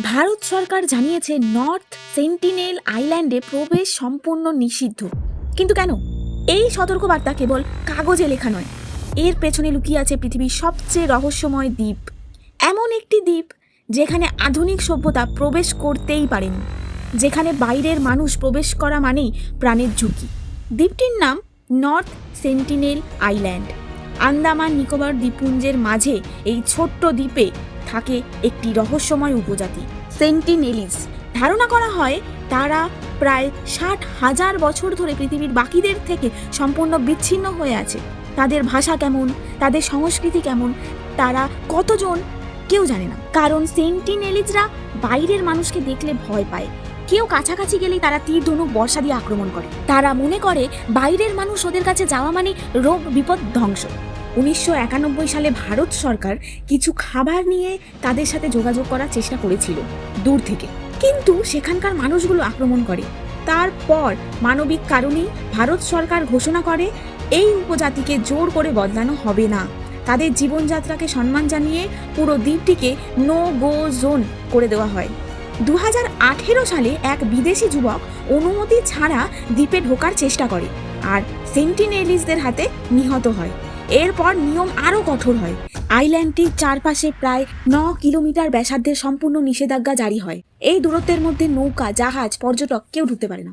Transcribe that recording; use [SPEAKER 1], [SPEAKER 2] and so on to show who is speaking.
[SPEAKER 1] ভারত সরকার জানিয়েছে north sentinel আইল্যান্ডে প্রবেশ সম্পূর্ণ নিষিদ্ধ। কিন্তু কেন? এই সতর্কবার্তা কেবল কাগজে লেখা নয়, এর পেছনে লুকিয়ে আছে পৃথিবীর সবচেয়ে রহস্যময় দ্বীপ, এমন একটি দ্বীপ যেখানে আধুনিক সভ্যতা প্রবেশ করতেই পারেনি, যেখানে বাইরের মানুষ প্রবেশ করা মানেই প্রাণের ঝুঁকি। দ্বীপটির নাম north sentinel island. Andaman Nicobar দ্বীপপুঞ্জের মাঝে এই ছোট্ট দ্বীপে থাকে একটি রহস্যময় উপজাতি সেন্টিনেলিস। ধারণা করা হয় তারা প্রায় 60,000 বছর ধরে পৃথিবীর বাকিদের থেকে সম্পূর্ণ বিচ্ছিন্ন হয়ে আছে। তাদের ভাষা কেমন, তাদের সংস্কৃতি কেমন, তারা কতজন, কেউ জানে না। কারণ সেন্টিনেলিসরা বাইরের মানুষকে দেখলে ভয় পায়, কেউ কাছাকাছি গেলেই তারা তীর ধনুক বর্ষা দিয়ে আক্রমণ করে। তারা মনে করে বাইরের মানুষ ওদের কাছে যাওয়া মানে রোগ, বিপদ, ধ্বংস। 1991 সালে ভারত সরকার কিছু খাবার নিয়ে তাদের সাথে যোগাযোগ করার চেষ্টা করেছিল দূর থেকে, কিন্তু সেখানকার মানুষগুলো আক্রমণ করে। তারপর মানবিক কারণেই ভারত সরকার ঘোষণা করে এই উপজাতিকে জোর করে বদলানো হবে না। তাদের জীবনযাত্রাকে সম্মান জানিয়ে পুরো দ্বীপটিকে নো গো জোন করে দেওয়া হয়। 2018 সালে এক বিদেশি যুবক অনুমতি ছাড়া দ্বীপে ঢোকার চেষ্টা করে আর সেন্টিনেলিসদের হাতে নিহত হয়। এরপর নিয়ম আরও কঠোর হয়। আইল্যান্ডটির চারপাশে প্রায় 9 কিলোমিটার ব্যাসার্ধের সম্পূর্ণ নিষেধাজ্ঞা জারি হয়। এই দূরত্বের মধ্যে নৌকা, জাহাজ, পর্যটক কেউ ঢুকতে পারে না।